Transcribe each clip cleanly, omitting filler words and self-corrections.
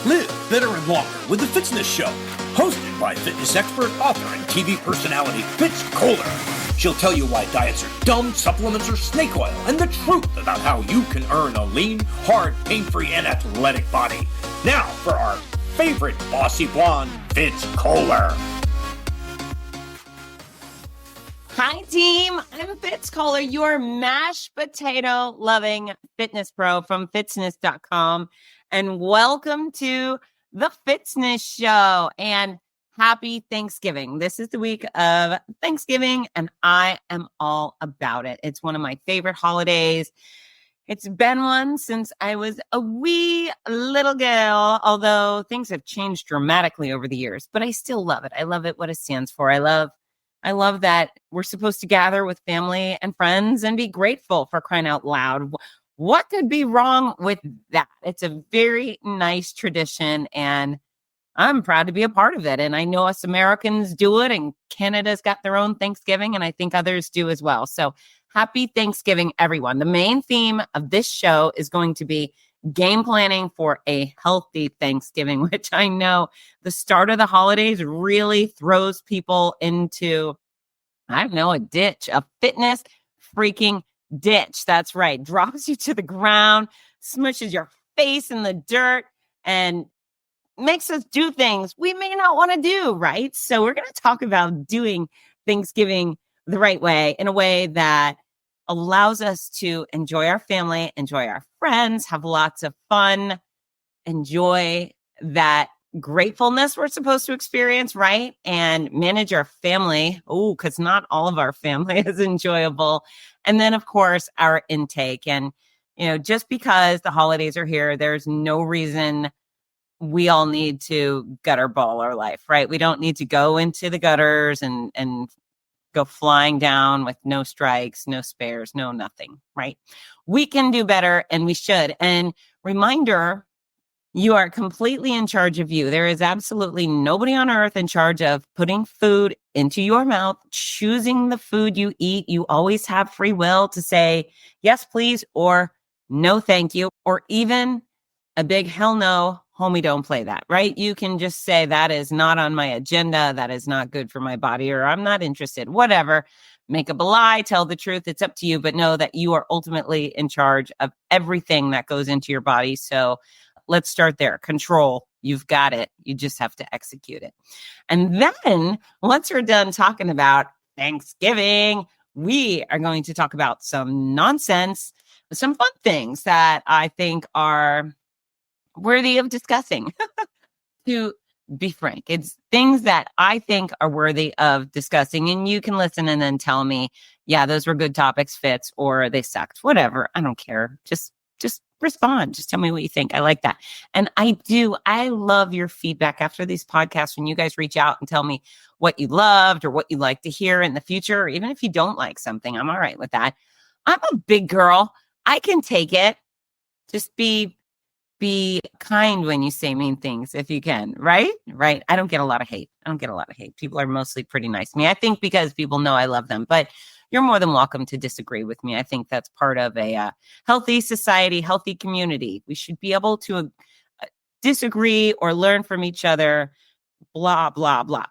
Live better and longer with the Fitzness Show, hosted by fitness expert, author, and TV personality Fitz Koehler. She'll tell you why diets are dumb, supplements are snake oil, and the truth about how you can earn a lean, hard, pain-free, and athletic body. Now for our favorite bossy blonde, Fitz Koehler. Hi, team. I'm Fitz Koehler, your mashed potato loving fitness pro from fitzness.com. And welcome to the Fitzness Show and happy Thanksgiving. This is the week of Thanksgiving, and I am all about it. It's one of my favorite holidays. It's been one since I was a wee little girl, although things have changed dramatically over the years, but I still love it. I love it, what it stands for. I love that we're supposed to gather with family and friends and be grateful, for crying out loud. What could be wrong with that? It's a very nice tradition, and I'm proud to be a part of it. And I know us Americans do it, and Canada's got their own Thanksgiving, and I think others do as well. So happy Thanksgiving, everyone. The main theme of this show is going to be game planning for a healthy Thanksgiving, which I know the start of the holidays really throws people into, a ditch, a fitness freaking ditch. That's right. Drops you to the ground, smushes your face in the dirt, and makes us do things we may not want to do, right? So we're going to talk about doing Thanksgiving the right way, in a way that allows us to enjoy our family, enjoy our friends, have lots of fun, enjoy that gratefulness we're supposed to experience, right? And manage our family. Oh, because not all of our family is enjoyable. And then, of course, our intake. And, just because the holidays are here, there's no reason we all need to gutter ball our life, right? We don't need to go into the gutters and go flying down with no strikes, no spares, no nothing, right? We can do better, and we should. And reminder, you are completely in charge of you. There is absolutely nobody on earth in charge of putting food into your mouth, choosing the food you eat. You always have free will to say, yes, please, or no, thank you, or even a big hell no, homie, don't play that, right? You can just say that is not on my agenda. That is not good for my body, or I'm not interested, whatever. Make up a lie, tell the truth. It's up to you, but know that you are ultimately in charge of everything that goes into your body. So let's start there. Control. You've got it. You just have to execute it. And then once we're done talking about Thanksgiving, we are going to talk about some nonsense, some fun things that I think are worthy of discussing. To be frank, it's things that I think are worthy of discussing. And you can listen and then tell me, yeah, those were good topics, Fitz, or they sucked, whatever. I don't care. Just respond. Just tell me what you think. I like that. And I love your feedback after these podcasts, when you guys reach out and tell me what you loved or what you'd like to hear in the future. Or even if you don't like something, I'm all right with that. I'm a big girl. I can take it. Just be kind when you say mean things, if you can, right? Right. I don't get a lot of hate. People are mostly pretty nice to me. I think because people know I love them, but you're more than welcome to disagree with me. I think that's part of a healthy society, healthy community. We should be able to disagree or learn from each other, blah, blah, blah.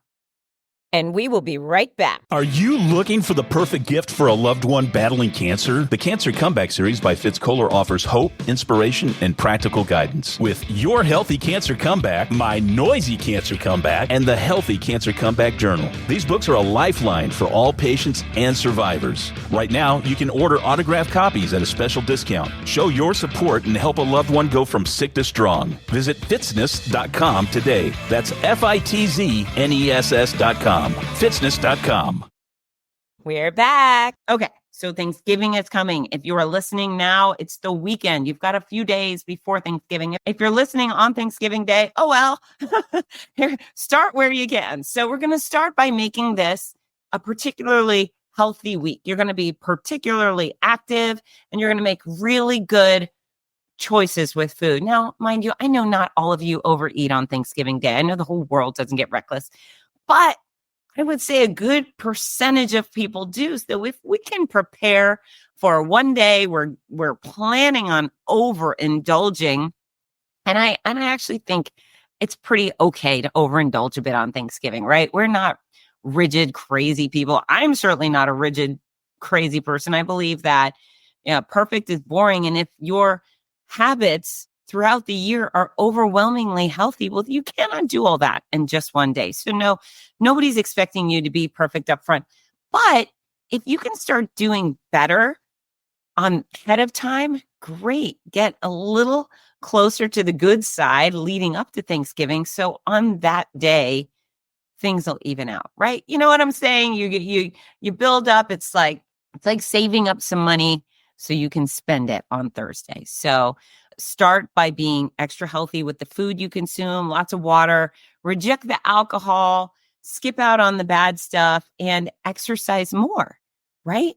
And we will be right back. Are you looking for the perfect gift for a loved one battling cancer? The Cancer Comeback Series by Fitz Koehler offers hope, inspiration, and practical guidance. With Your Healthy Cancer Comeback, My Noisy Cancer Comeback, and The Healthy Cancer Comeback Journal. These books are a lifeline for all patients and survivors. Right now, you can order autographed copies at a special discount. Show your support and help a loved one go from sick to strong. Visit fitzness.com today. That's FITZNESS.com. Fitzness.com. We're back. Okay, so Thanksgiving is coming. If you are listening now, it's the weekend. You've got a few days before Thanksgiving. If you're listening on Thanksgiving Day, oh well, here, start where you can. So we're going to start by making this a particularly healthy week. You're going to be particularly active, and you're going to make really good choices with food. Now, mind you, I know not all of you overeat on Thanksgiving Day. I know the whole world doesn't get reckless, but I would say a good percentage of people do. So if we can prepare for one day we're planning on overindulging And I actually think it's pretty okay to overindulge a bit on Thanksgiving, right? We're not rigid, crazy people. I'm certainly not a rigid, crazy person. I believe that perfect is boring. And if your habits throughout the year are overwhelmingly healthy, well, you cannot do all that in just one day. So no, nobody's expecting you to be perfect up front. But if you can start doing better on ahead of time, great. Get a little closer to the good side leading up to Thanksgiving. So on that day, things will even out, right? You know what I'm saying? You build up. It's like saving up some money so you can spend it on Thursday. So start by being extra healthy with the food you consume, lots of water, reject the alcohol, skip out on the bad stuff, and exercise more, right?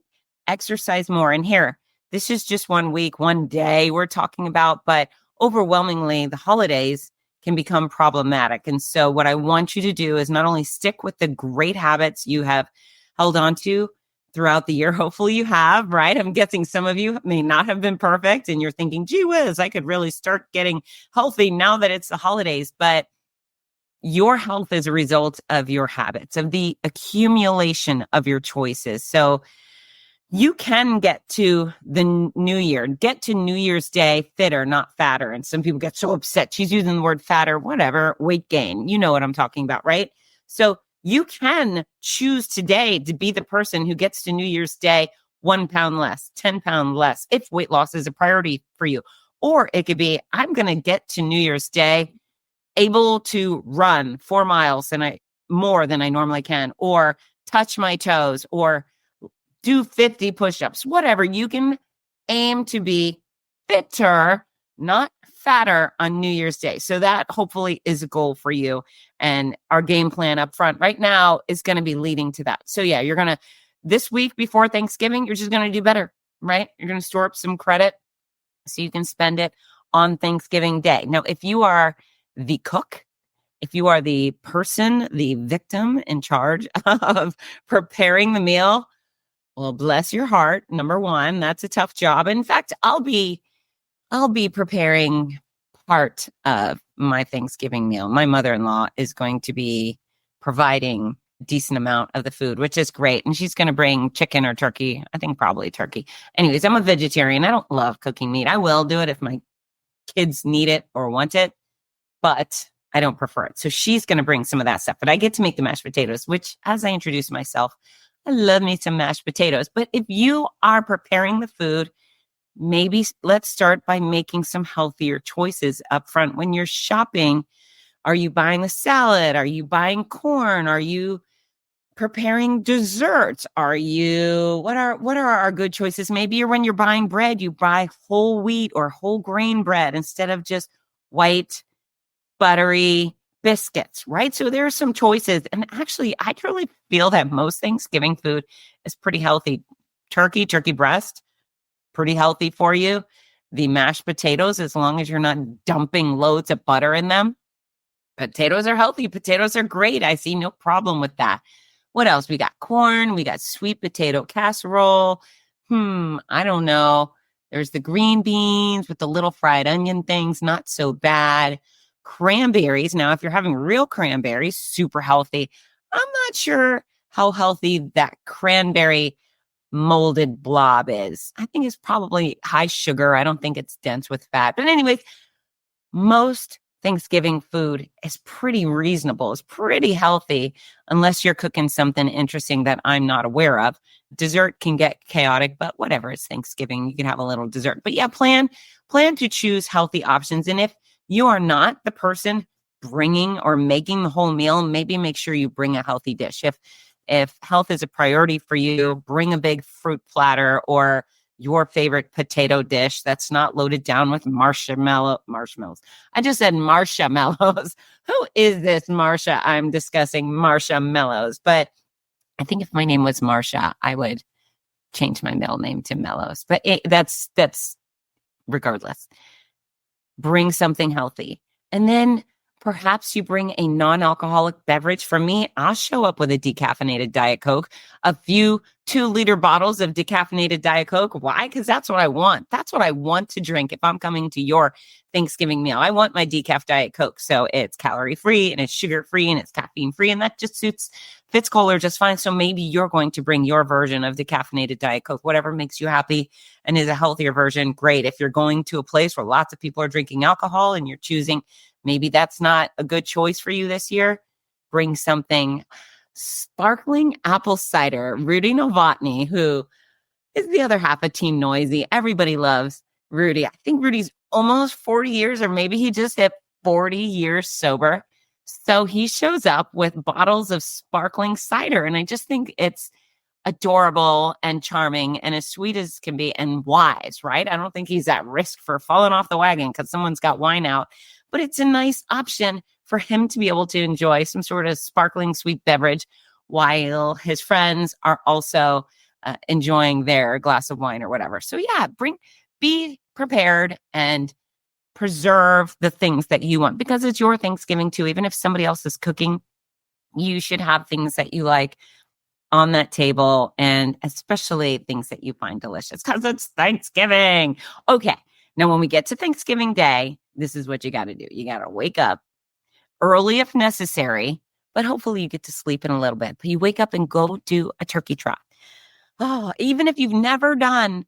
Exercise more. And here, this is just 1 week, 1 day we're talking about, but overwhelmingly the holidays can become problematic. And so what I want you to do is not only stick with the great habits you have held on to throughout the year. Hopefully you have, right? I'm guessing some of you may not have been perfect and you're thinking, gee whiz, I could really start getting healthy now that it's the holidays. But your health is a result of your habits, of the accumulation of your choices. So you can get to the new year, get to New Year's Day fitter, not fatter. And some people get so upset. She's using the word fatter, whatever, weight gain. You know what I'm talking about, right? So you can choose today to be the person who gets to New Year's Day 1 pound less, 10 pounds less, if weight loss is a priority for you. Or it could be, I'm going to get to New Year's Day able to run 4 miles more than I normally can, or touch my toes, or do 50 push-ups, whatever. You can aim to be fitter, not fatter on New Year's Day. So that hopefully is a goal for you. And our game plan up front right now is going to be leading to that. So yeah, you're going to, this week before Thanksgiving, you're just going to do better, right? You're going to store up some credit so you can spend it on Thanksgiving Day. Now, if you are the cook, if you are the person, the victim in charge of preparing the meal, well, bless your heart. Number one, that's a tough job. In fact, I'll be preparing part of my Thanksgiving meal. My mother-in-law is going to be providing a decent amount of the food, which is great. And she's going to bring chicken or turkey. I think probably turkey. Anyways, I'm a vegetarian. I don't love cooking meat. I will do it if my kids need it or want it, but I don't prefer it. So she's going to bring some of that stuff. But I get to make the mashed potatoes, which, as I introduce myself, I love me some mashed potatoes. But if you are preparing the food, maybe let's start by making some healthier choices up front. When you're shopping, are you buying a salad? Are you buying corn? Are you preparing desserts? What are our good choices? Maybe when you're buying bread, you buy whole wheat or whole grain bread instead of just white, buttery biscuits, right? So there are some choices. And actually, I truly feel that most Thanksgiving food is pretty healthy. Turkey breast, pretty healthy for you. The mashed potatoes, as long as you're not dumping loads of butter in them. Potatoes are healthy. Potatoes are great. I see no problem with that. What else? We got corn. We got sweet potato casserole. I don't know. There's the green beans with the little fried onion things. Not so bad. Cranberries. Now, if you're having real cranberries, super healthy. I'm not sure how healthy that cranberry molded blob is. I think it's probably high sugar. I don't think it's dense with fat. But anyways, most Thanksgiving food is pretty reasonable. It's pretty healthy unless you're cooking something interesting that I'm not aware of. Dessert can get chaotic, but whatever. It's Thanksgiving. You can have a little dessert. But yeah, plan to choose healthy options. And if you are not the person bringing or making the whole meal, maybe make sure you bring a healthy dish. If health is a priority for you, bring a big fruit platter or your favorite potato dish that's not loaded down with marshmallows. I just said marshmallows. Who is this Marsha? I'm discussing marshmallows. But I think if my name was Marsha, I would change my middle name to Mellows. But that's regardless. Bring something healthy. And then Perhaps you bring a non-alcoholic beverage. For me, I'll show up with a decaffeinated Diet Coke, a few 2-liter bottles of decaffeinated Diet Coke. Why? Because that's what I want. That's what I want to drink if I'm coming to your Thanksgiving meal. I want my decaf Diet Coke. So it's calorie-free and it's sugar-free and it's caffeine-free. And that just suits Fitz Koehler just fine. So maybe you're going to bring your version of decaffeinated Diet Coke, whatever makes you happy and is a healthier version. Great. If you're going to a place where lots of people are drinking alcohol and you're choosing, maybe that's not a good choice for you this year, bring something sparkling apple cider. Rudy Novotny, who is the other half of Team Noisy. Everybody loves Rudy. I think Rudy's almost 40 years, or maybe he just hit 40 years sober. So he shows up with bottles of sparkling cider. And I just think it's adorable and charming and as sweet as can be and wise, right? I don't think he's at risk for falling off the wagon because someone's got wine out. But it's a nice option for him to be able to enjoy some sort of sparkling sweet beverage while his friends are also enjoying their glass of wine or whatever. So yeah, be prepared and preserve the things that you want because it's your Thanksgiving too. Even if somebody else is cooking, you should have things that you like on that table and especially things that you find delicious because it's Thanksgiving. Okay. Now, when we get to Thanksgiving Day, this is what you got to do. You got to wake up early if necessary, but hopefully you get to sleep in a little bit. But you wake up and go do a turkey trot. Oh, even if you've never done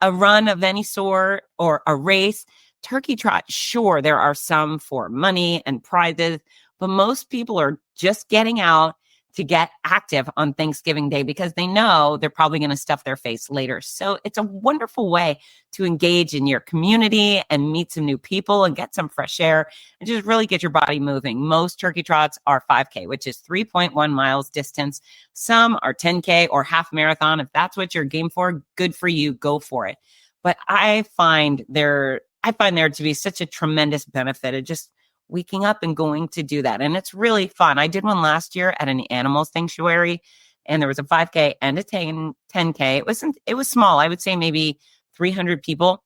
a run of any sort or a race, turkey trot, sure, there are some for money and prizes, but most people are just getting out to get active on Thanksgiving Day because they know they're probably going to stuff their face later. So it's a wonderful way to engage in your community and meet some new people and get some fresh air and just really get your body moving. Most turkey trots are 5K, which is 3.1 miles distance. Some are 10K or half marathon. If that's what you're game for, good for you. Go for it. But I find there to be such a tremendous benefit of just waking up and going to do that. And it's really fun. I did one last year at an animal sanctuary and there was a 5K and a 10K. It was small. I would say maybe 300 people.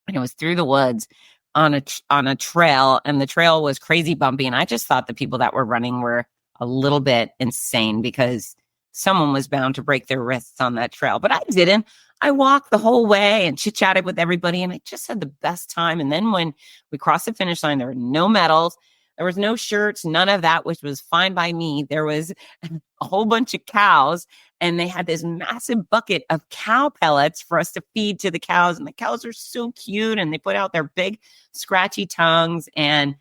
And it was through the woods on a trail and the trail was crazy bumpy. And I just thought the people that were running were a little bit insane because someone was bound to break their wrists on that trail, but I didn't. I walked the whole way and chit-chatted with everybody and I just had the best time. And then when we crossed the finish line, there were no medals, there was no shirts, none of that, which was fine by me. There was a whole bunch of cows and they had this massive bucket of cow pellets for us to feed to the cows. And the cows are so cute and they put out their big scratchy tongues. And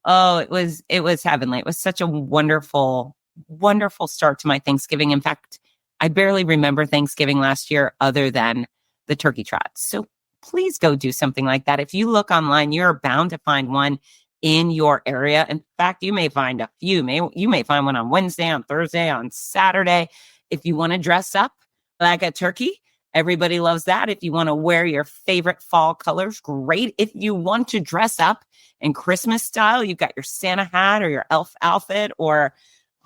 oh, it was heavenly. It was such a wonderful, wonderful start to my Thanksgiving. In fact, I barely remember Thanksgiving last year other than the turkey trot. So please go do something like that. If you look online, you're bound to find one in your area. In fact, you may find a few. You may find one on Wednesday, on Thursday, on Saturday. If you want to dress up like a turkey, everybody loves that. If you want to wear your favorite fall colors, great. If you want to dress up in Christmas style, you've got your Santa hat or your elf outfit or,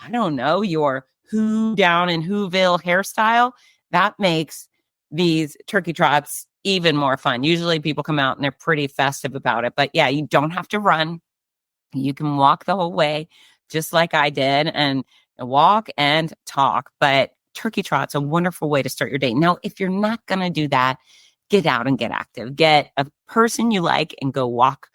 I don't know, your Who down in Whoville hairstyle, that makes these turkey trots even more fun. Usually people come out and they're pretty festive about it. But yeah, you don't have to run. You can walk the whole way, just like I did, and walk and talk. But turkey trot's a wonderful way to start your day. Now, if you're not going to do that, get out and get active. Get a person you like and go walk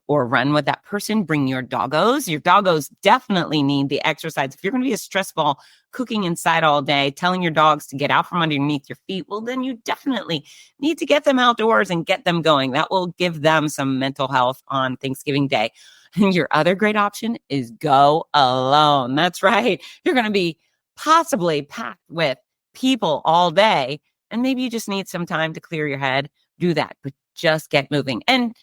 or run with that person. Bring your doggos. Your doggos definitely need the exercise. If you're going to be a stress ball cooking inside all day, telling your dogs to get out from underneath your feet, well, then you definitely need to get them outdoors and get them going. That will give them some mental health on Thanksgiving Day. And your other great option is go alone. That's right. You're going to be possibly packed with people all day. And maybe you just need some time to clear your head. Do that, but just get moving. And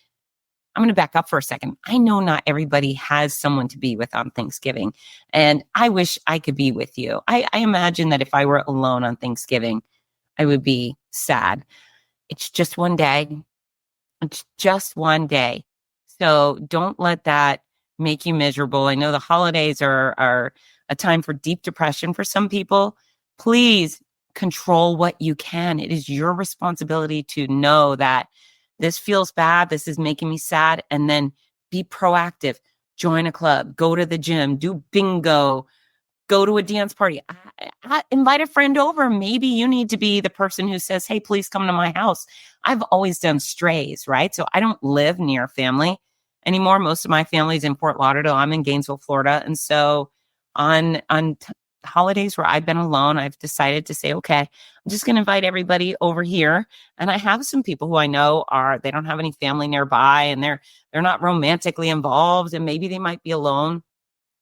I'm going to back up for a second. I know not everybody has someone to be with on Thanksgiving, and I wish I could be with you. I imagine that if I were alone on Thanksgiving, I would be sad. It's just one day. It's just one day. So don't let that make you miserable. I know the holidays are a time for deep depression for some people. Please control what you can. It is your responsibility to know that this feels bad. This is making me sad. And then be proactive. join a club, go to the gym, do bingo, go to a dance party, invite a friend over. Maybe you need to be the person who says, hey, please come to my house. I've always done strays, right? So I don't live near family anymore. Most of my family's in Fort Lauderdale. I'm in Gainesville, Florida. And so on holidays where I've been alone, I've decided to say, okay, I'm just going to invite everybody over here. And I have some people who I know they don't have any family nearby, and they're not romantically involved, and maybe they might be alone.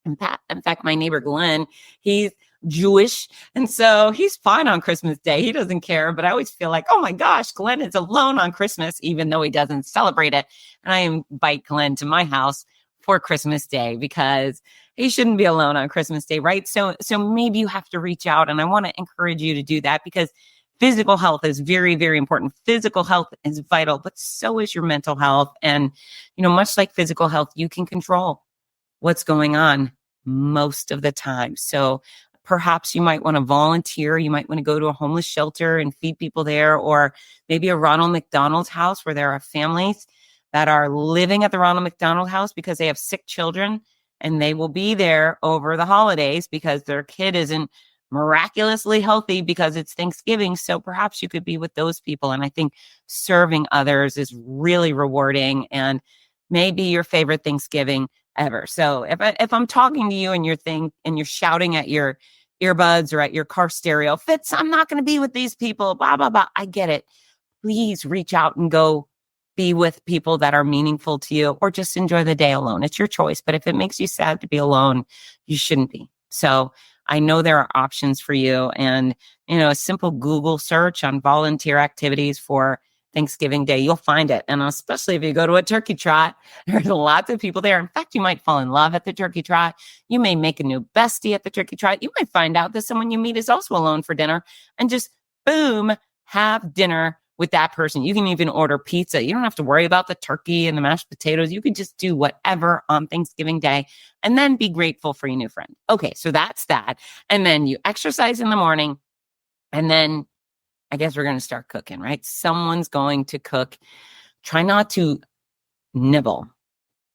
In fact, my neighbor Glenn, he's Jewish, and so he's fine on Christmas Day. He doesn't care, but I always feel like, oh my gosh, Glenn is alone on Christmas, even though he doesn't celebrate it. And I invite Glenn to my house for Christmas Day because he shouldn't be alone on Christmas Day, right? So maybe you have to reach out, and I want to encourage you to do that because physical health is very, very important. Physical health is vital, but so is your mental health. And, much like physical health, you can control what's going on most of the time. So perhaps you might want to volunteer. You might want to go to a homeless shelter and feed people there, or maybe a Ronald McDonald House where there are families that are living at the Ronald McDonald House because they have sick children, and they will be there over the holidays because their kid isn't miraculously healthy because it's Thanksgiving. So perhaps you could be with those people. And I think serving others is really rewarding and maybe your favorite Thanksgiving ever. So if I'm talking to you and you're shouting at your earbuds or at your car stereo, Fitz, I'm not going to be with these people, blah, blah, blah. I get it. Please reach out and go be with people that are meaningful to you, or just enjoy the day alone. It's your choice. But if it makes you sad to be alone, you shouldn't be. So I know there are options for you. And, a simple Google search on volunteer activities for Thanksgiving Day, you'll find it. And especially if you go to a turkey trot, there's lots of people there. In fact, you might fall in love at the turkey trot. You may make a new bestie at the turkey trot. You might find out that someone you meet is also alone for dinner, and just boom, have dinner with that person. You can even order pizza. You don't have to worry about the turkey and the mashed potatoes. You can just do whatever on Thanksgiving Day and then be grateful for your new friend. Okay, so that's that. And then you exercise in the morning, and then I guess we're going to start cooking, right? Someone's going to cook. Try not to nibble.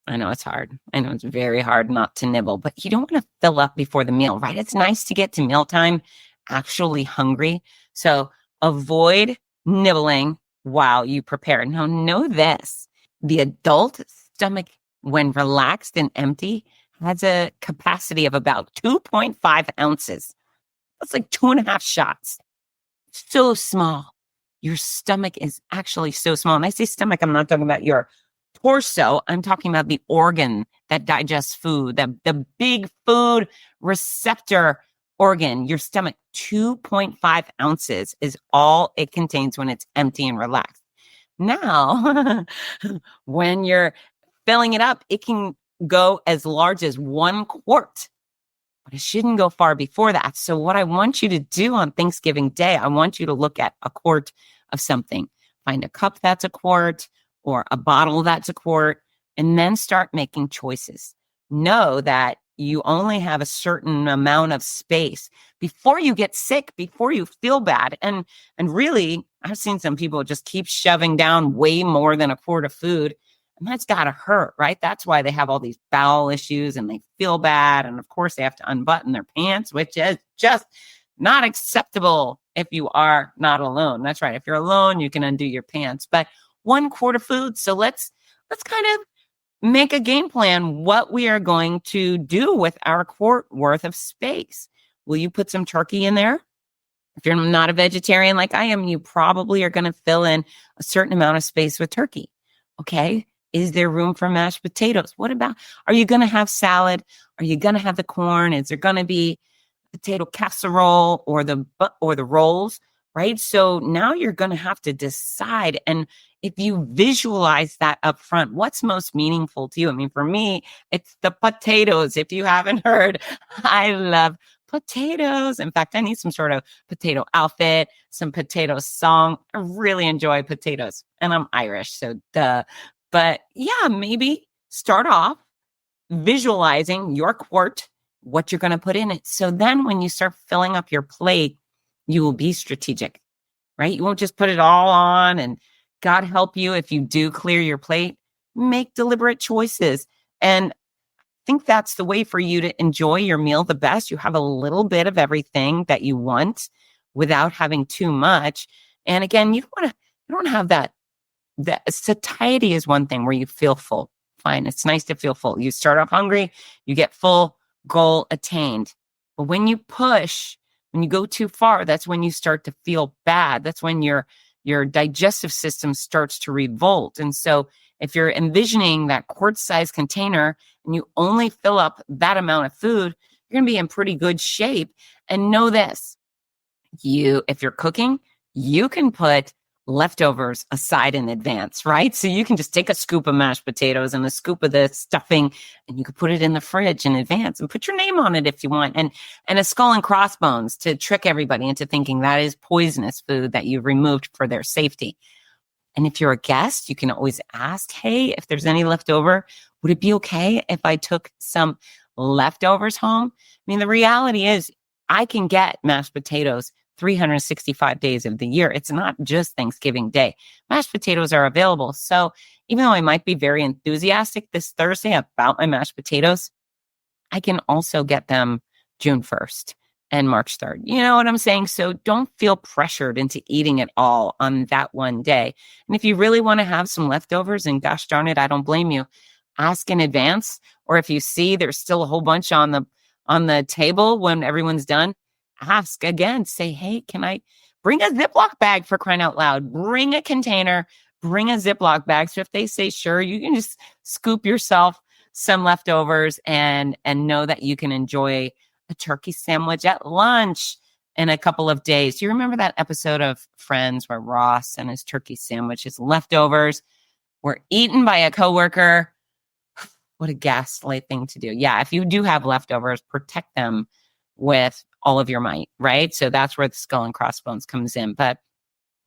I know it's hard. I know it's very hard not to nibble, but you don't want to fill up before the meal, right? It's nice to get to mealtime actually hungry. So avoid nibbling while you prepare. Now, know this: the adult stomach, when relaxed and empty, has a capacity of about 2.5 ounces. That's like 2.5 shots. So small. Your stomach is actually so small. And I say stomach, I'm not talking about your torso. I'm talking about the organ that digests food, the big food receptor organ. Your stomach, 2.5 ounces is all it contains when it's empty and relaxed. Now, when you're filling it up, it can go as large as 1 quart. But it shouldn't go far before that. So what I want you to do on Thanksgiving Day, I want you to look at a quart of something. Find a cup that's a quart or a bottle that's a quart, and then start making choices. Know that you only have a certain amount of space before you get sick, before you feel bad. And really, I've seen some people just keep shoving down way more than a quart of food. And that's got to hurt, right? That's why they have all these bowel issues and they feel bad. And of course, they have to unbutton their pants, which is just not acceptable if you are not alone. That's right. If you're alone, you can undo your pants. But 1 quart of food. So let's kind of make a game plan what we are going to do with our quart worth of space. Will you put some turkey in there? If you're not a vegetarian like I am, you probably are going to fill in a certain amount of space with turkey. Okay. Is there room for mashed potatoes? What about, are you going to have salad? Are you going to have the corn? Is there going to be potato casserole or the rolls, right? So now you're going to have to decide. And if you visualize that up front, what's most meaningful to you? I mean, for me, it's the potatoes. If you haven't heard, I love potatoes. In fact, I need some sort of potato outfit, some potato song. I really enjoy potatoes, and I'm Irish, so duh. But yeah, maybe start off visualizing your quart, what you're going to put in it. So then when you start filling up your plate, you will be strategic, right? You won't just put it all on, and God help you if you do clear your plate. Make deliberate choices. And think that's the way for you to enjoy your meal the best. You have a little bit of everything that you want without having too much. And again, you don't have that. That satiety is one thing where you feel full. Fine. It's nice to feel full. You start off hungry, you get full, goal attained. But when you push, when you go too far, that's when you start to feel bad. That's when your digestive system starts to revolt. And so if you're envisioning that quart-sized container and you only fill up that amount of food, you're going to be in pretty good shape. And know this, if you're cooking, you can put leftovers aside in advance, right? So you can just take a scoop of mashed potatoes and a scoop of the stuffing, and you can put it in the fridge in advance and put your name on it if you want. And a skull and crossbones to trick everybody into thinking that is poisonous food that you've removed for their safety. And if you're a guest, you can always ask, hey, if there's any leftover, would it be okay if I took some leftovers home? I mean, the reality is I can get mashed potatoes 365 days of the year. It's not just Thanksgiving Day. Mashed potatoes are available. So even though I might be very enthusiastic this Thursday about my mashed potatoes, I can also get them June 1st and March 3rd. You know what I'm saying? So don't feel pressured into eating it all on that one day. And if you really want to have some leftovers, and gosh darn it, I don't blame you, ask in advance. Or if you see there's still a whole bunch on the table when everyone's done, ask again, say, hey, can I bring a Ziploc bag, for crying out loud? Bring a container, bring a Ziploc bag. So if they say, sure, you can just scoop yourself some leftovers and know that you can enjoy a turkey sandwich at lunch in a couple of days. Do you remember that episode of Friends where Ross and his turkey sandwich, his leftovers, were eaten by a coworker? What a ghastly thing to do. Yeah, if you do have leftovers, protect them with all of your might, right? So that's where the skull and crossbones comes in. But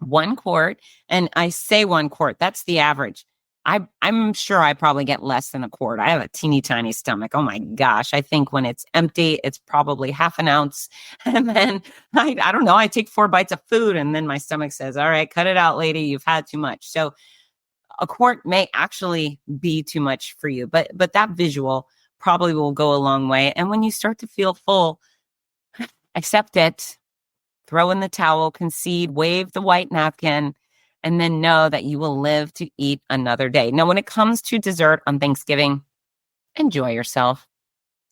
1 quart, and I say 1 quart, that's the average. I'm sure I probably get less than a quart. I have a teeny tiny stomach. Oh my gosh. I think when it's empty, it's probably half an ounce. And then I don't know, I take 4 bites of food and then my stomach says, all right, cut it out, lady. You've had too much. So a quart may actually be too much for you, but that visual probably will go a long way. And when you start to feel full, accept it, throw in the towel, concede, wave the white napkin, and then know that you will live to eat another day. Now, when it comes to dessert on Thanksgiving, enjoy yourself.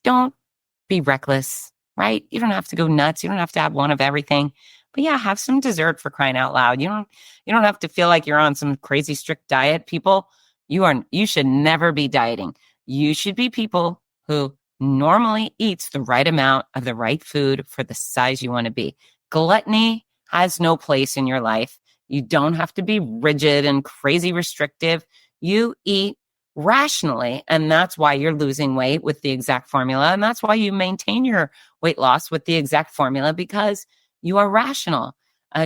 Don't be reckless, right? You don't have to go nuts. You don't have to have one of everything. But yeah, have some dessert, for crying out loud. You don't have to feel like you're on some crazy strict diet. People, you should never be dieting. You should be people who normally eats the right amount of the right food for the size you want to be. Gluttony has no place in your life. You don't have to be rigid and crazy restrictive. You eat rationally, and that's why you're losing weight with the exact formula. And that's why you maintain your weight loss with the exact formula, because you are rational.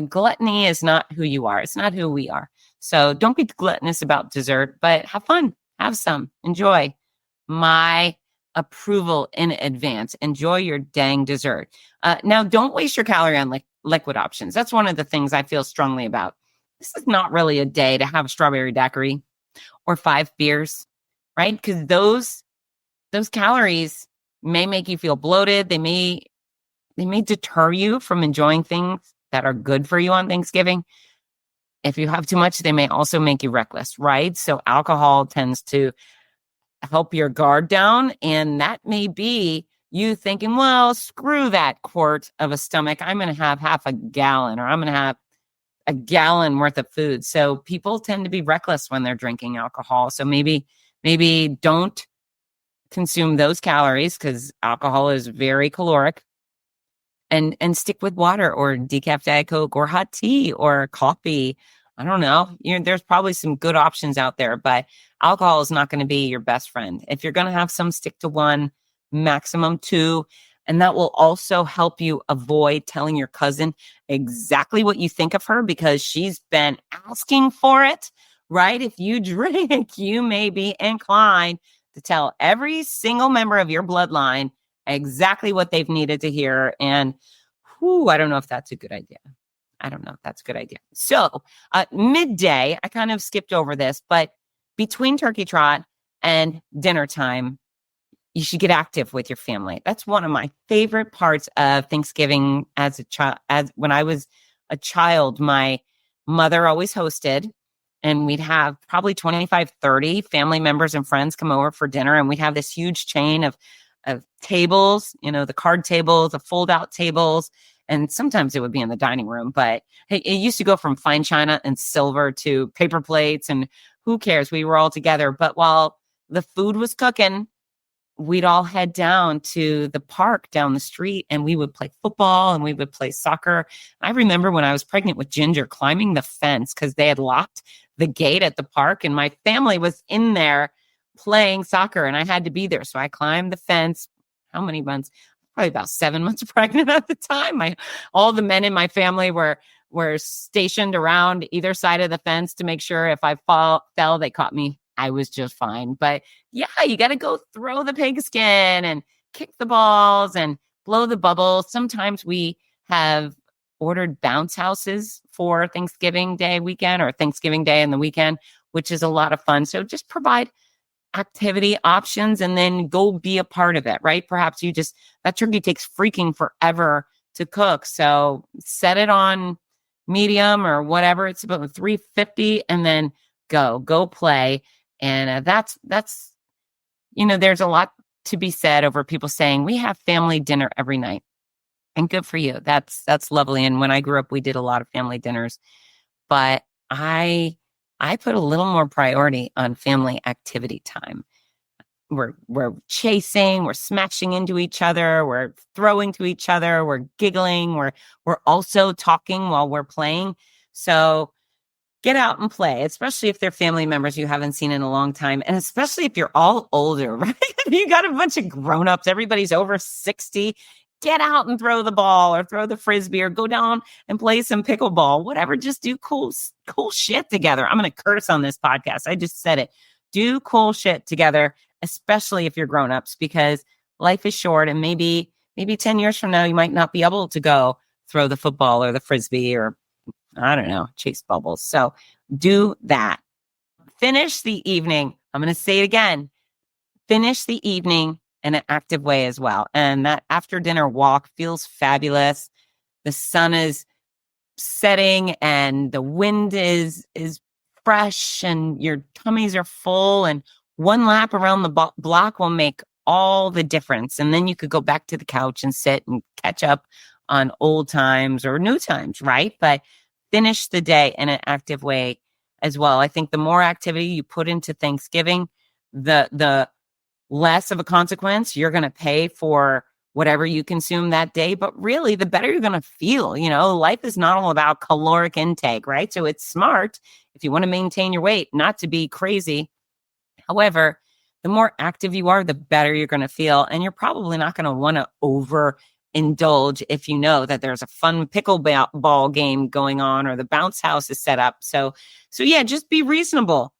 Gluttony is not who you are. It's not who we are. So don't be gluttonous about dessert, but have fun. Have some. Enjoy. My approval in advance. Enjoy your dang dessert. Now, don't waste your calorie on liquid options. That's one of the things I feel strongly about. This is not really a day to have a strawberry daiquiri or 5 beers, right? Because those calories may make you feel bloated. They may deter you from enjoying things that are good for you on Thanksgiving. If you have too much, they may also make you reckless, right? So alcohol tends to help your guard down. And that may be you thinking, well, screw that quart of a stomach. I'm going to have half a gallon, or I'm going to have a gallon worth of food. So people tend to be reckless when they're drinking alcohol. So maybe don't consume those calories, because alcohol is very caloric, and stick with water or decaf Diet Coke or hot tea or coffee. I don't know. There's probably some good options out there, but alcohol is not going to be your best friend. If you're going to have some, stick to 1, maximum 2. And that will also help you avoid telling your cousin exactly what you think of her, because she's been asking for it, right? If you drink, you may be inclined to tell every single member of your bloodline exactly what they've needed to hear. And I don't know if that's a good idea. So midday, I kind of skipped over this, but between turkey trot and dinner time, you should get active with your family. That's one of my favorite parts of Thanksgiving as a child. As when I was a child, my mother always hosted, and we'd have probably 25, 30 family members and friends come over for dinner. And we'd have this huge chain of tables, the card tables, the fold out tables. And sometimes it would be in the dining room, but it used to go from fine china and silver to paper plates, and who cares? We were all together. But while the food was cooking, we'd all head down to the park down the street, and we would play football and we would play soccer. I remember when I was pregnant with Ginger, climbing the fence because they had locked the gate at the park, and my family was in there playing soccer, and I had to be there. So I climbed the fence. How many months? Probably about 7 months pregnant at the time. All the men in my family were stationed around either side of the fence to make sure if I fell, they caught me. I was just fine. But yeah, you got to go throw the pigskin and kick the balls and blow the bubbles. Sometimes we have ordered bounce houses for Thanksgiving Day weekend or Thanksgiving Day and the weekend, which is a lot of fun. So just provide activity options and then go be a part of it, right? Perhaps that turkey takes freaking forever to cook. So set it on medium or whatever. It's about 350 and then go play. And that's there's a lot to be said over people saying we have family dinner every night, and good for you. That's lovely. And when I grew up, we did a lot of family dinners, but I put a little more priority on family activity time. We're chasing, we're smashing into each other, we're throwing to each other, we're giggling, we're also talking while we're playing. So get out and play, especially if they're family members you haven't seen in a long time. And especially if you're all older, right? You got a bunch of grown-ups, everybody's over 60. Get out and throw the ball or throw the frisbee or go down and play some pickleball, whatever. Just do cool shit together. I'm going to curse on this podcast. I just said it. Do cool shit together, especially if you're grown-ups, because life is short, and maybe 10 years from now, you might not be able to go throw the football or the frisbee or, I don't know, chase bubbles. So do that. Finish the evening. I'm going to say it again. Finish the evening in an active way as well. And that after dinner walk feels fabulous. The sun is setting and the wind is fresh and your tummies are full, and one lap around the block will make all the difference. And then you could go back to the couch and sit and catch up on old times or new times, right? But finish the day in an active way as well. I think the more activity you put into Thanksgiving, the less of a consequence you're going to pay for whatever you consume that day. But really, the better you're going to feel. Life is not all about caloric intake, right? So it's smart if you want to maintain your weight, not to be crazy. However, the more active you are, the better you're going to feel. And you're probably not going to want to overindulge if you know that there's a fun pickleball game going on or the bounce house is set up. So yeah, just be reasonable.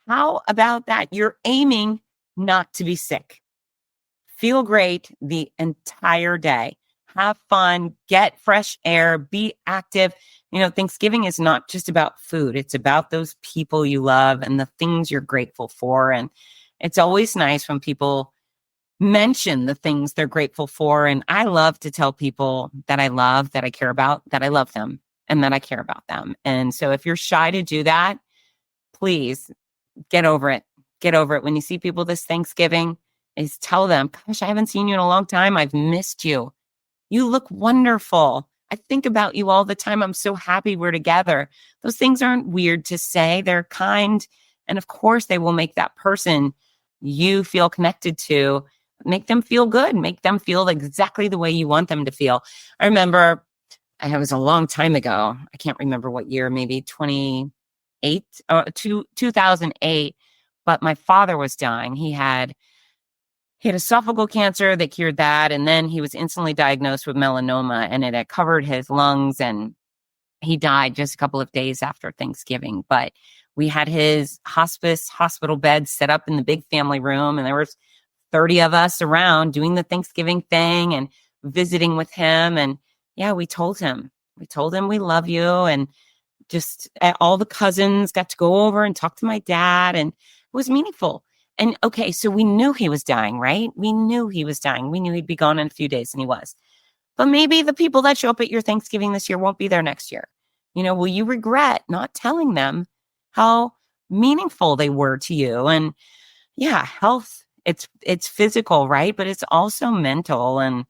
How about that? You're aiming not to be sick. Feel great the entire day. Have fun, get fresh air, be active. Thanksgiving is not just about food. It's about those people you love and the things you're grateful for. And it's always nice when people mention the things they're grateful for. And I love to tell people that I love, that I care about, that I love them and that I care about them. And so if you're shy to do that, please get over it. Get over it. When you see people this Thanksgiving, is tell them, gosh, I haven't seen you in a long time. I've missed you. You look wonderful. I think about you all the time. I'm so happy we're together. Those things aren't weird to say. They're kind. And of course, they will make that person you feel connected to, make them feel good, make them feel exactly the way you want them to feel. I remember, it was a long time ago. I can't remember what year, maybe 2008. But my father was dying. He had esophageal cancer that cured that. And then he was instantly diagnosed with melanoma, and it had covered his lungs, and he died just a couple of days after Thanksgiving. But we had his hospital bed set up in the big family room, and there was 30 of us around doing the Thanksgiving thing and visiting with him. And yeah, we told him we love you. And just all the cousins got to go over and talk to my dad, and it was meaningful. And okay, so we knew he was dying, right? We knew he was dying. We knew he'd be gone in a few days, and he was. But maybe the people that show up at your Thanksgiving this year won't be there next year. Will you regret not telling them how meaningful they were to you? And yeah, health, it's physical, right? But it's also mental. And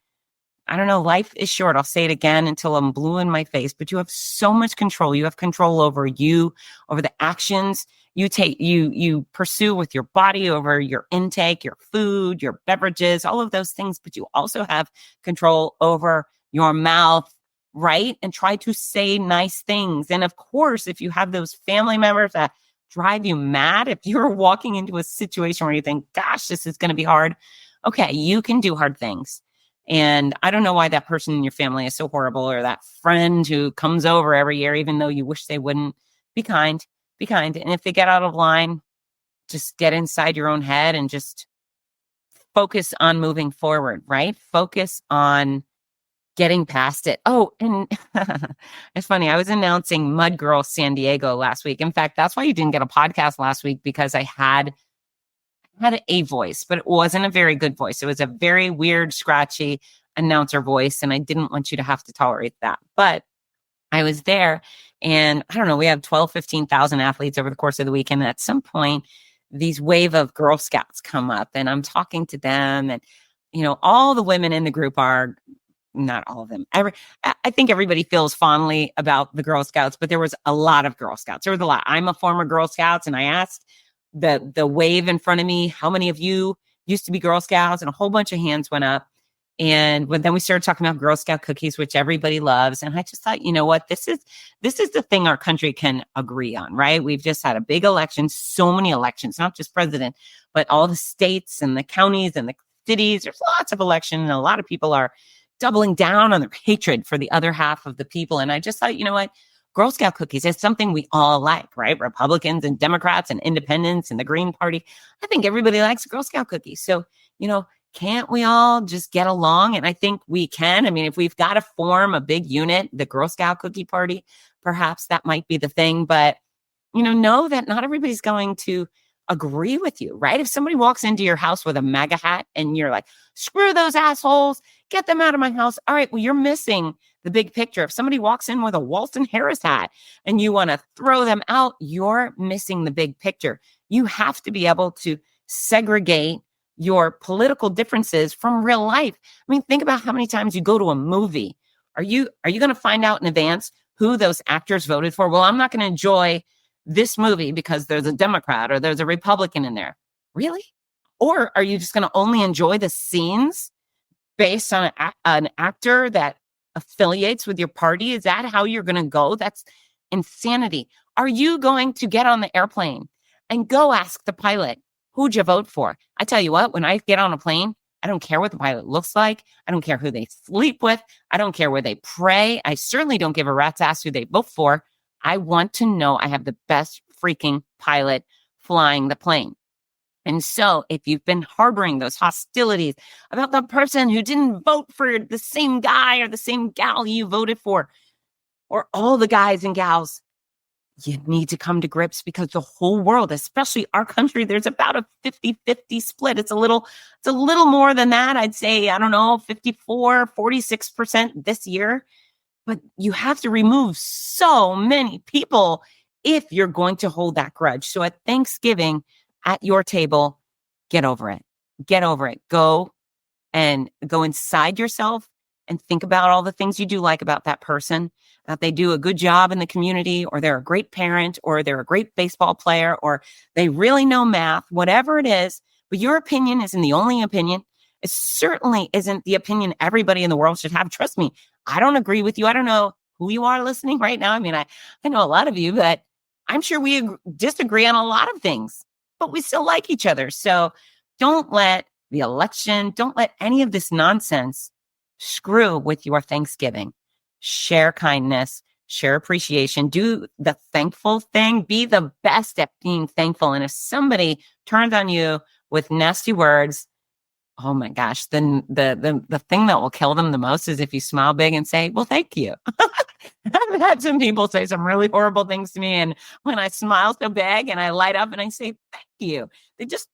I don't know, life is short. I'll say it again until I'm blue in my face, but you have so much control. You have control over you, over the actions you take, you pursue with your body, over your intake, your food, your beverages, all of those things. But you also have control over your mouth, right? And try to say nice things. And of course, if you have those family members that drive you mad, if you're walking into a situation where you think, gosh, this is going to be hard, okay, you can do hard things. And I don't know why that person in your family is so horrible, or that friend who comes over every year, even though you wish they wouldn't. Be kind, be kind. And if they get out of line, just get inside your own head and just focus on moving forward, right? Focus on getting past it. Oh, and it's funny. I was announcing Mud Girl San Diego last week. In fact, that's why you didn't get a podcast last week, because I had a voice, but it wasn't a very good voice. It was a very weird, scratchy announcer voice, and I didn't want you to have to tolerate that. But I was there, and I don't know, we have 12, 15,000 athletes over the course of the weekend. And at some point, these wave of Girl Scouts come up, and I'm talking to them, and, all the women in the group are, not all of them. I think everybody feels fondly about the Girl Scouts, but there was a lot of Girl Scouts. There was a lot. I'm a former Girl Scouts, and I asked the wave in front of me, how many of you used to be Girl Scouts? And a whole bunch of hands went up. And then we started talking about Girl Scout cookies, which everybody loves. And I just thought, you know what, this is the thing our country can agree on, right? We've just had a big election, so many elections, not just president, but all the states and the counties and the cities. There's lots of election, and a lot of people are doubling down on their hatred for the other half of the people. And I just thought, you know what? Girl Scout cookies is something we all like, right? Republicans and Democrats and independents and the Green Party. I think everybody likes Girl Scout cookies. So, can't we all just get along? And I think we can. I mean, if we've got to form a big unit, the Girl Scout cookie party, perhaps that might be the thing. But, know that not everybody's going to agree with you, right? If somebody walks into your house with a MAGA hat and you're like, screw those assholes, get them out of my house. All right, well, you're missing the big picture. If somebody walks in with a Walton Harris hat and you want to throw them out, you're missing the big picture. You have to be able to segregate your political differences from real life. I mean, think about how many times you go to a movie. Are you going to find out in advance who those actors voted for? Well, I'm not going to enjoy this movie because there's a Democrat or there's a Republican in there. Really? Or are you just going to only enjoy the scenes based on an actor that affiliates with your party? Is that how you're going to go? That's insanity. Are you going to get on the airplane and go ask the pilot, who'd you vote for? I tell you what, when I get on a plane, I don't care what the pilot looks like. I don't care who they sleep with. I don't care where they pray. I certainly don't give a rat's ass who they vote for. I want to know I have the best freaking pilot flying the plane. And so if you've been harboring those hostilities about the person who didn't vote for the same guy or the same gal you voted for, or all the guys and gals, you need to come to grips, because the whole world, especially our country, there's about a 50-50 split. It's a little more than that. I'd say, 46% this year. But you have to remove so many people if you're going to hold that grudge. So at Thanksgiving, at your table, get over it. Get over it. Go inside yourself and think about all the things you do like about that person, that they do a good job in the community, or they're a great parent, or they're a great baseball player, or they really know math, whatever it is. But your opinion isn't the only opinion. It certainly isn't the opinion everybody in the world should have. Trust me, I don't agree with you. I don't know who you are listening right now. I mean, I know a lot of you, but I'm sure we disagree on a lot of things, but we still like each other. So don't let the election, don't let any of this nonsense screw with your Thanksgiving. Share kindness, share appreciation, do the thankful thing, be the best at being thankful. And if somebody turns on you with nasty words, oh my gosh, then the thing that will kill them the most is if you smile big and say, well, thank you. I've had some people say some really horrible things to me. And when I smile so big and I light up and I say, thank you, they just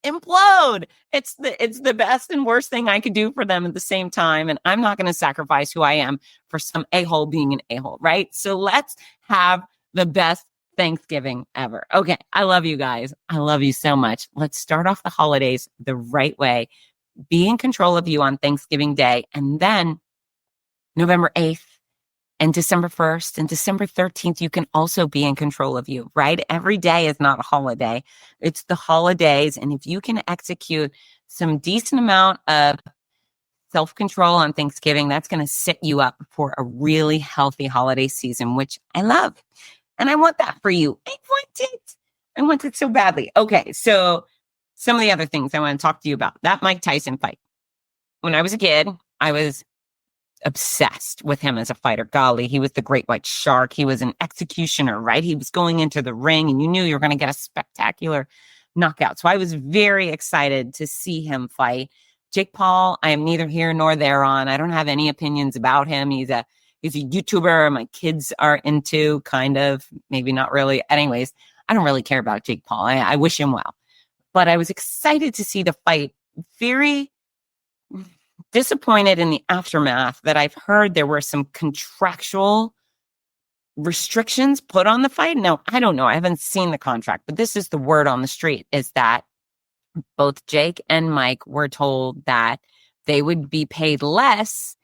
implode. It's the best and worst thing I could do for them at the same time. And I'm not going to sacrifice who I am for some a-hole being an a-hole, right? So let's have the best Thanksgiving ever. Okay. I love you guys. I love you so much. Let's start off the holidays the right way. Be in control of you on Thanksgiving Day. And then November 8th and December 1st and December 13th, you can also be in control of you, right? Every day is not a holiday. It's the holidays. And if you can execute some decent amount of self-control on Thanksgiving, that's going to set you up for a really healthy holiday season, which I love. And I want that for you. I want it so badly. Okay, so some of the other things I want to talk to you about. That Mike Tyson fight. When I was a kid, I was obsessed with him as a fighter. Golly, he was the great white shark. He was an executioner, right? He was going into the ring and you knew you were going to get a spectacular knockout. So I was very excited to see him fight. Jake Paul, I am neither here nor there on. I don't have any opinions about him. He's a YouTuber my kids are into, kind of, maybe not really. Anyways, I don't really care about Jake Paul. I wish him well. But I was excited to see the fight. Very disappointed in the aftermath that I've heard there were some contractual restrictions put on the fight. Now, I don't know. I haven't seen the contract, but this is the word on the street, is that both Jake and Mike were told that they would be paid less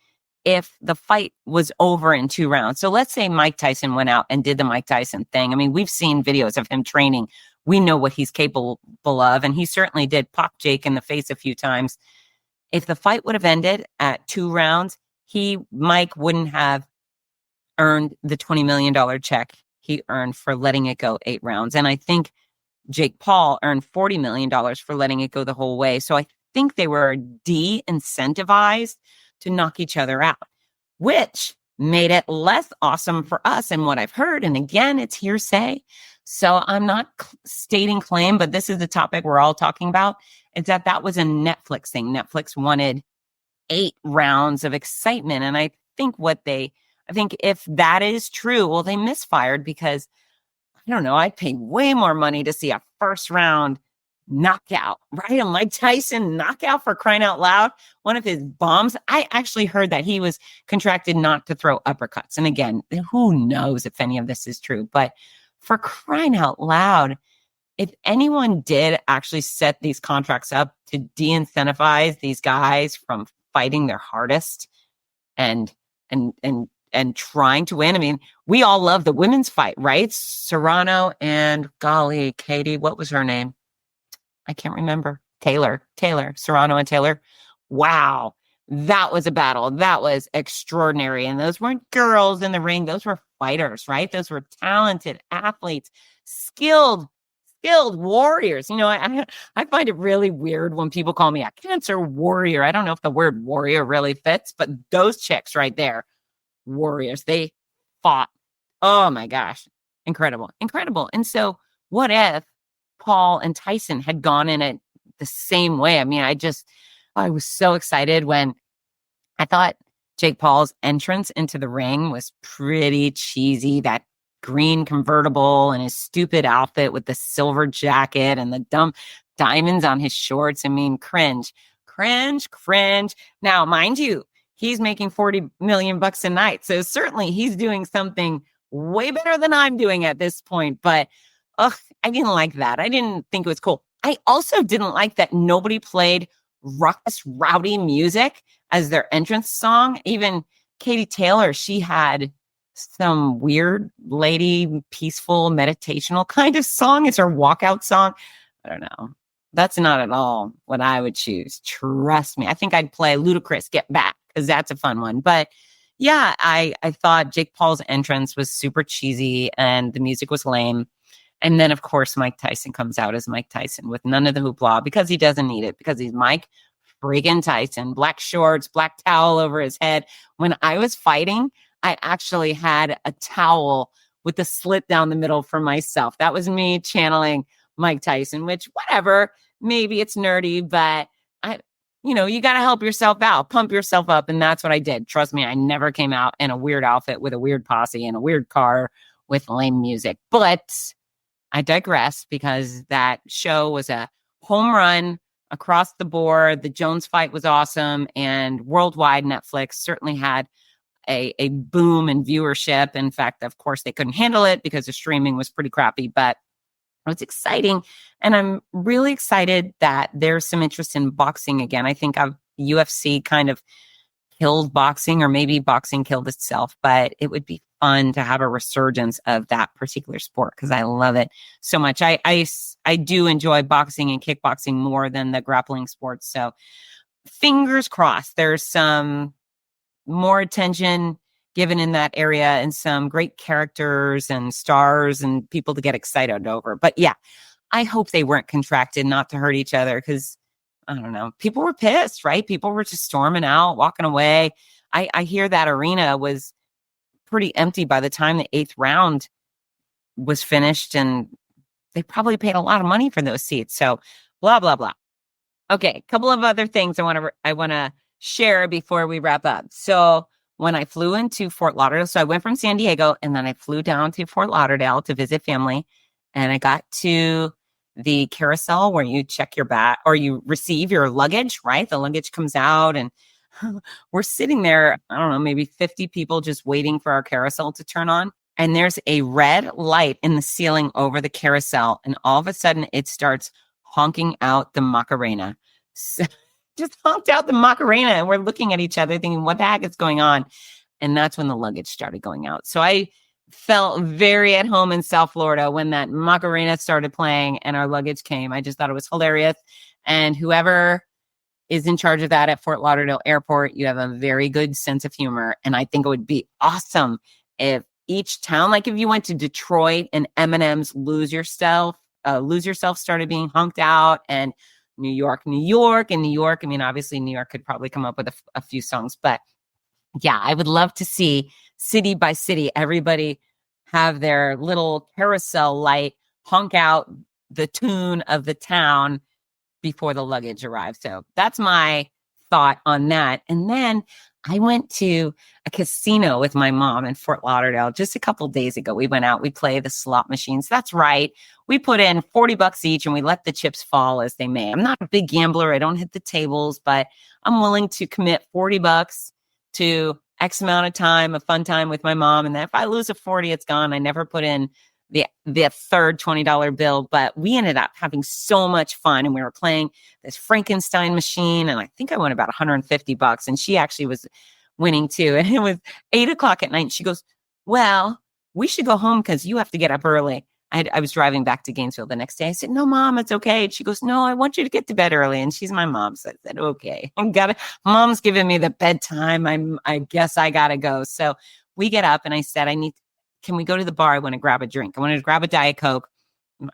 if the fight was over in 2 rounds. So let's say Mike Tyson went out and did the Mike Tyson thing. I mean, we've seen videos of him training. We know what he's capable of, and he certainly did pop Jake in the face a few times. If the fight would have ended at 2 rounds, Mike wouldn't have earned the $20 million check he earned for letting it go 8 rounds. And I think Jake Paul earned $40 million for letting it go the whole way. So I think they were de-incentivized to knock each other out, which made it less awesome for us. And what I've heard, and again, it's hearsay, so I'm not stating claim, but this is the topic we're all talking about, is that was a Netflix thing. Netflix wanted 8 rounds of excitement. And I think if that is true, well, they misfired, because I don't know, I'd pay way more money to see a first round knockout, right? A Mike Tyson knockout, for crying out loud. One of his bombs. I actually heard that he was contracted not to throw uppercuts. And again, who knows if any of this is true, but for crying out loud, if anyone did actually set these contracts up to de-incentivize these guys from fighting their hardest and trying to win. I mean, we all love the women's fight, right? Serrano and golly, Katie, what was her name? I can't remember. Taylor, Serrano and Taylor. Wow. That was a battle. That was extraordinary. And those weren't girls in the ring. Those were fighters, right? Those were talented athletes, skilled warriors. You know, I find it really weird when people call me a cancer warrior. I don't know if the word warrior really fits, but those chicks right there, warriors, they fought. Oh my gosh. Incredible. And so what if Paul and Tyson had gone in it the same way? I mean, I was so excited when I thought Jake Paul's entrance into the ring was pretty cheesy. That green convertible and his stupid outfit with the silver jacket and the dumb diamonds on his shorts. I mean, cringe. Now, mind you, he's making $40 million a night. So certainly he's doing something way better than I'm doing at this point. But I didn't like that. I didn't think it was cool. I also didn't like that nobody played ruckus, rowdy music as their entrance song. Even Katie Taylor, she had some weird lady, peaceful, meditational kind of song. It's her walkout song. I don't know. That's not at all what I would choose. Trust me. I think I'd play Ludacris Get Back, because that's a fun one. But yeah, I thought Jake Paul's entrance was super cheesy and the music was lame. And then, of course, Mike Tyson comes out as Mike Tyson with none of the hoopla, because he doesn't need it, because he's Mike freaking Tyson. Black shorts, black towel over his head. When I was fighting, I actually had a towel with a slit down the middle for myself. That was me channeling Mike Tyson, which, whatever, maybe it's nerdy, but you got to help yourself out, pump yourself up. And that's what I did. Trust me, I never came out in a weird outfit with a weird posse and a weird car with lame music. But I digress, because that show was a home run across the board. The Jones fight was awesome, and worldwide Netflix certainly had a boom in viewership. In fact, of course, they couldn't handle it because the streaming was pretty crappy, but it's exciting. And I'm really excited that there's some interest in boxing again. I think UFC kind of killed boxing, or maybe boxing killed itself, but it would be fun to have a resurgence of that particular sport because I love it so much. I do enjoy boxing and kickboxing more than the grappling sports. So fingers crossed, there's some more attention given in that area and some great characters and stars and people to get excited over. But yeah, I hope they weren't contracted not to hurt each other because I don't know. People were pissed, right? People were just storming out, walking away. I hear that arena was pretty empty by the time the 8th round was finished, and they probably paid a lot of money for those seats. So blah, blah, blah. Okay, a couple of other things I want to share before we wrap up. So when I flew into Fort Lauderdale, so I went from San Diego and then I flew down to Fort Lauderdale to visit family, and I got to the carousel where you check your bag or you receive your luggage, right? The luggage comes out and we're sitting there, I don't know, maybe 50 people just waiting for our carousel to turn on. And there's a red light in the ceiling over the carousel. And all of a sudden it starts honking out the Macarena. So, just honked out the Macarena, and we're looking at each other thinking, what the heck is going on? And that's when the luggage started going out. So I felt very at home in South Florida when that Macarena started playing and our luggage came. I just thought it was hilarious. And whoever is in charge of that at Fort Lauderdale Airport, you have a very good sense of humor. And I think it would be awesome if each town, like if you went to Detroit and Eminem's Lose Yourself started being honked out, and New York. I mean, obviously New York could probably come up with a few songs, but yeah, I would love to see city by city, everybody have their little carousel light honk out the tune of the town before the luggage arrives. So that's my thought on that. And then I went to a casino with my mom in Fort Lauderdale just a couple days ago. We went out, we play the slot machines. That's right. We put in $40 each and we let the chips fall as they may. I'm not a big gambler. I don't hit the tables, but I'm willing to commit $40 to X amount of time, a fun time with my mom. And then if I lose a 40, it's gone. I never put in the third $20 bill, but we ended up having so much fun. And we were playing this Frankenstein machine. And I think I won about $150. And she actually was winning too. And it was 8:00 at night. And she goes, well, we should go home because you have to get up early. I was driving back to Gainesville the next day. I said, no, Mom, it's okay. And she goes, no, I want you to get to bed early. And she's my mom. So I said, okay, Mom's giving me the bedtime. I guess I got to go. So we get up and I said, can we go to the bar? I want to grab a drink. I wanted to grab a Diet Coke.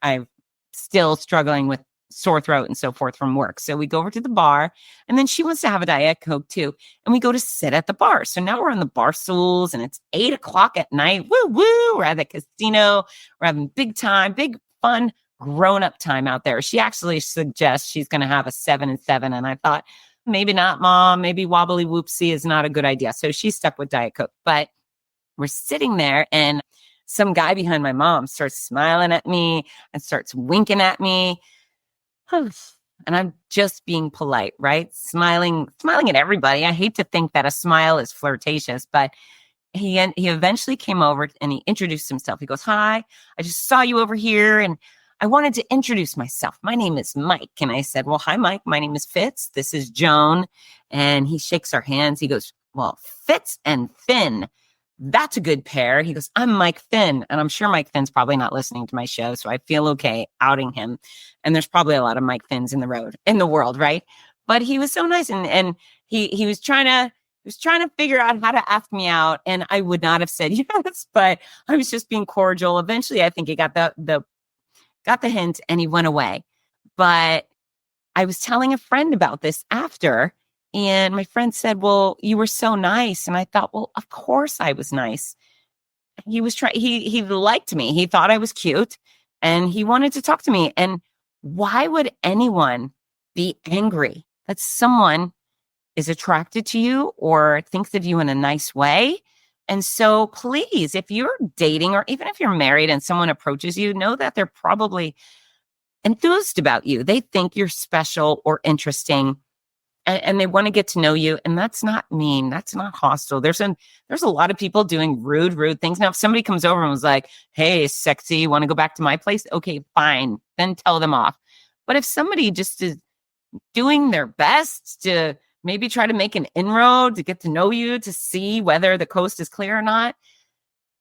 I'm still struggling with sore throat and so forth from work. So we go over to the bar, and then she wants to have a Diet Coke too. And we go to sit at the bar. So now we're on the bar stools and it's 8:00 at night. Woo, woo. We're at the casino. We're having big time, big fun, grown-up time out there. She actually suggests she's going to have a 7 and 7. And I thought, maybe not, Mom. Maybe wobbly whoopsie is not a good idea. So she's stuck with Diet Coke. But we're sitting there and some guy behind my mom starts smiling at me and starts winking at me. And I'm just being polite, right? Smiling at everybody. I hate to think that a smile is flirtatious, but he eventually came over and he introduced himself. He goes, hi, I just saw you over here and I wanted to introduce myself. My name is Mike. And I said, well, hi, Mike. My name is Fitz. This is Joan. And he shakes our hands. He goes, well, Fitz and Finn. That's a good pair. He goes, I'm Mike Finn. And I'm sure Mike Finn's probably not listening to my show. So I feel okay outing him. And there's probably a lot of Mike Finns in the world, right? But he was so nice. And he was trying to figure out how to ask me out. And I would not have said yes, but I was just being cordial. Eventually, I think he got the hint and he went away. But I was telling a friend about this after. And my friend said, well, you were so nice. And I thought, well, of course I was nice. He was he liked me. He thought I was cute and he wanted to talk to me. And why would anyone be angry that someone is attracted to you or thinks of you in a nice way? And so please, if you're dating or even if you're married and someone approaches you, know that they're probably enthused about you. They think you're special or interesting, and they want to get to know you. And that's not mean. That's not hostile. There's a lot of people doing rude things. Now, if somebody comes over and was like, "Hey, sexy, you want to go back to my place?" Okay, fine. Then tell them off. But if somebody just is doing their best to maybe try to make an inroad to get to know you, to see whether the coast is clear or not,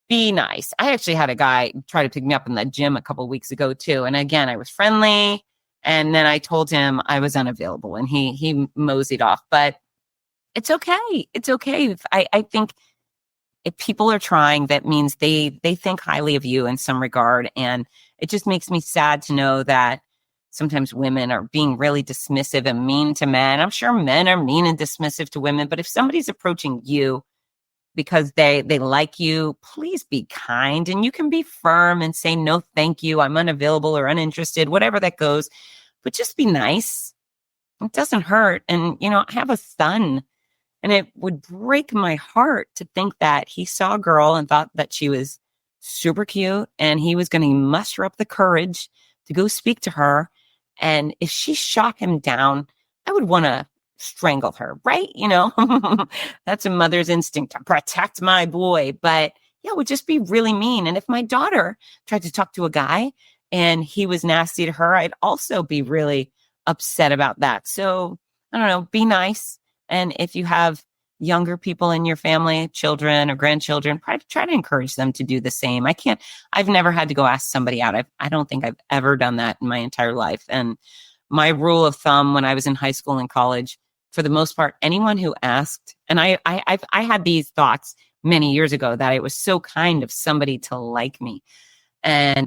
be nice. I actually had a guy try to pick me up in the gym a couple of weeks ago too. And again, I was friendly. And then I told him I was unavailable, and he moseyed off. But it's okay. It's okay. I think if people are trying, that means they think highly of you in some regard. And it just makes me sad to know that sometimes women are being really dismissive and mean to men. I'm sure men are mean and dismissive to women, but if somebody's approaching you because they like you, please be kind. And you can be firm and say, "No, thank you. I'm unavailable or uninterested," whatever that goes. But just be nice. It doesn't hurt. And, I have a son, and it would break my heart to think that he saw a girl and thought that she was super cute, and he was going to muster up the courage to go speak to her. And if she shot him down, I would want to strangle her, right? That's a mother's instinct to protect my boy. But yeah, it would just be really mean. And if my daughter tried to talk to a guy and he was nasty to her, I'd also be really upset about that. So I don't know, be nice. And if you have younger people in your family, children or grandchildren, try to encourage them to do the same. I've never had to go ask somebody out. I don't think I've ever done that in my entire life. And my rule of thumb when I was in high school and college, for the most part, anyone who asked, and I had these thoughts many years ago that it was so kind of somebody to like me. And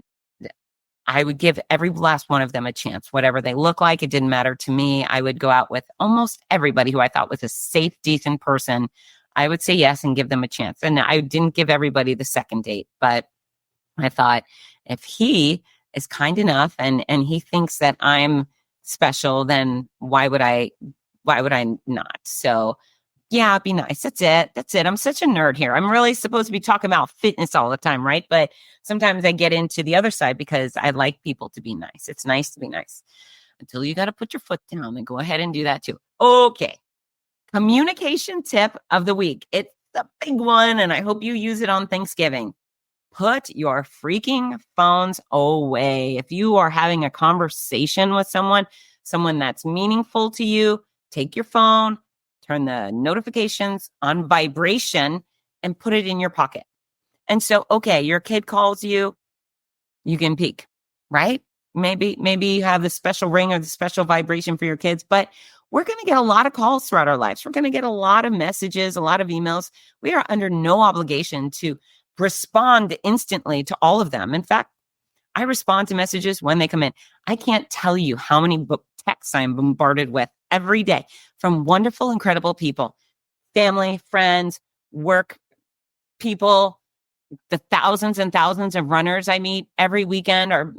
I would give every last one of them a chance, whatever they look like. It didn't matter to me. I would go out with almost everybody who I thought was a safe, decent person. I would say yes and give them a chance. And I didn't give everybody the second date, but I thought if he is kind enough and he thinks that I'm special, then why would I not? So yeah, be nice. That's it. I'm such a nerd here. I'm really supposed to be talking about fitness all the time, right? But sometimes I get into the other side because I like people to be nice. It's nice to be nice until you got to put your foot down, and go ahead and do that too. Okay. Communication tip of the week. It's the big one, and I hope you use it on Thanksgiving. Put your freaking phones away. If you are having a conversation with someone that's meaningful to you, take your phone, turn the notifications on vibration, and put it in your pocket. And so, okay, your kid calls you, you can peek, right? Maybe you have the special ring or the special vibration for your kids, but we're going to get a lot of calls throughout our lives. We're going to get a lot of messages, a lot of emails. We are under no obligation to respond instantly to all of them. In fact, I respond to messages when they come in. I can't tell you how many texts I'm bombarded with every day from wonderful, incredible people, family, friends, work people, the thousands and thousands of runners I meet every weekend are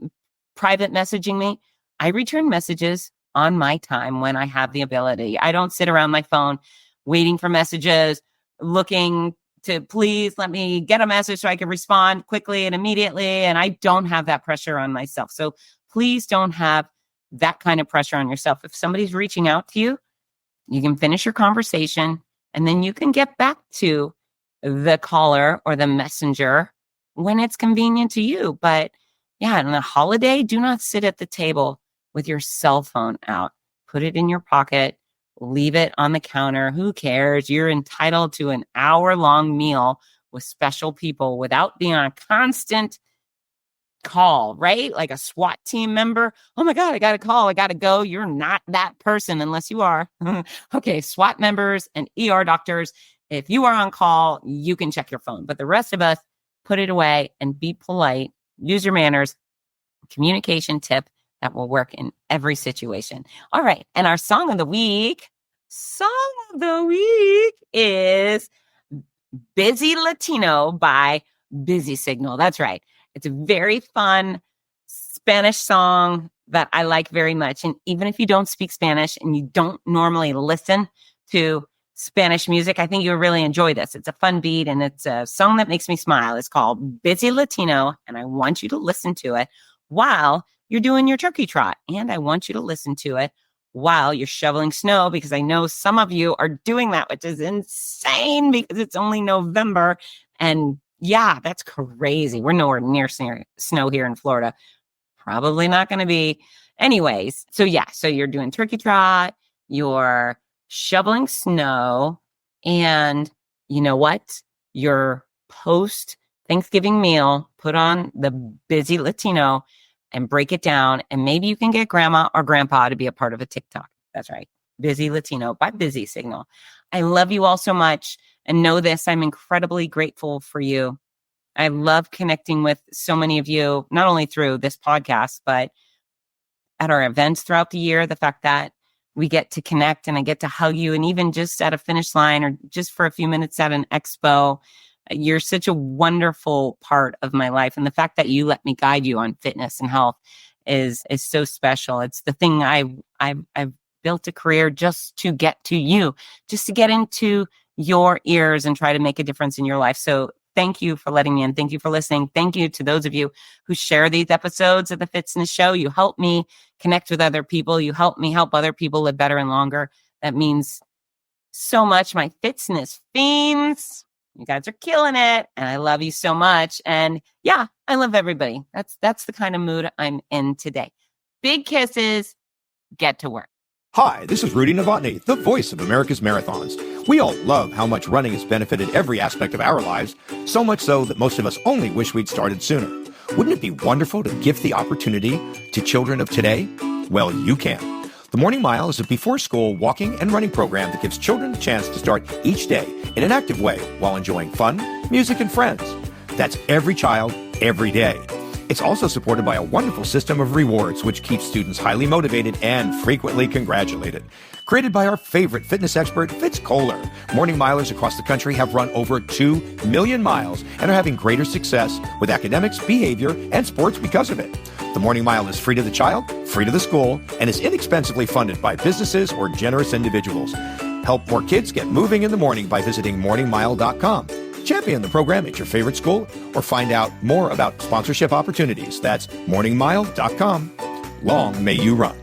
private messaging me. I return messages on my time when I have the ability. I don't sit around my phone waiting for messages, looking to please let me get a message so I can respond quickly and immediately. And I don't have that pressure on myself. So please don't have that kind of pressure on yourself. If somebody's reaching out to you, you can finish your conversation and then you can get back to the caller or the messenger when it's convenient to you. But yeah, on a holiday, do not sit at the table with your cell phone out. Put it in your pocket. Leave it on the counter. Who cares? You're entitled to an hour-long meal with special people without being on a constant call, right? Like a SWAT team member. Oh my God, I got a call. I got to go. You're not that person unless you are. Okay, SWAT members and ER doctors, if you are on call, you can check your phone. But the rest of us, put it away and be polite. Use your manners. Communication tip that will work in every situation. All right. And our song of the week is Busy Latino by Busy Signal. That's right. It's a very fun Spanish song that I like very much. And even if you don't speak Spanish and you don't normally listen to Spanish music, I think you'll really enjoy this. It's a fun beat and it's a song that makes me smile. It's called Busy Latino, and I want you to listen to it while you're doing your turkey trot. And I want you to listen to it while you're shoveling snow, because I know some of you are doing that, which is insane because it's only November. And yeah, that's crazy. We're nowhere near snow here in Florida. Probably not going to be. Anyways, so you're doing turkey trot, you're shoveling snow, and you know what? Your post-Thanksgiving meal, put on the Busy Latino and break it down, and maybe you can get grandma or grandpa to be a part of a TikTok. That's right. Busy Latino by Busy Signal. I love you all so much, and know this, I'm incredibly grateful for you. I love connecting with so many of you, not only through this podcast, but at our events throughout the year. The fact that we get to connect and I get to hug you, and even just at a finish line or just for a few minutes at an expo, you're such a wonderful part of my life. And the fact that you let me guide you on fitness and health is so special. It's the thing I've built a career just to get to you, just to get into your ears and try to make a difference in your life. So thank you for letting me in. Thank you for listening. Thank you to those of you who share these episodes of the Fitzness Show. You help me connect with other people. You help me help other people live better and longer. That means so much. My Fitzness fiends, you guys are killing it. And I love you so much. And yeah, I love everybody. That's the kind of mood I'm in today. Big kisses. Get to work. Hi, this is Rudy Novotny, the voice of America's Marathons. We all love how much running has benefited every aspect of our lives, so much so that most of us only wish we'd started sooner. Wouldn't it be wonderful to give the opportunity to children of today? Well, you can. The Morning Mile is a before-school walking and running program that gives children a chance to start each day in an active way while enjoying fun, music, and friends. That's every child, every day. It's also supported by a wonderful system of rewards, which keeps students highly motivated and frequently congratulated. Created by our favorite fitness expert, Fitz Koehler, Morning Milers across the country have run over 2 million miles and are having greater success with academics, behavior, and sports because of it. The Morning Mile is free to the child, free to the school, and is inexpensively funded by businesses or generous individuals. Help more kids get moving in the morning by visiting morningmile.com. Champion the program at your favorite school or find out more about sponsorship opportunities. That's morningmile.com. Long may you run.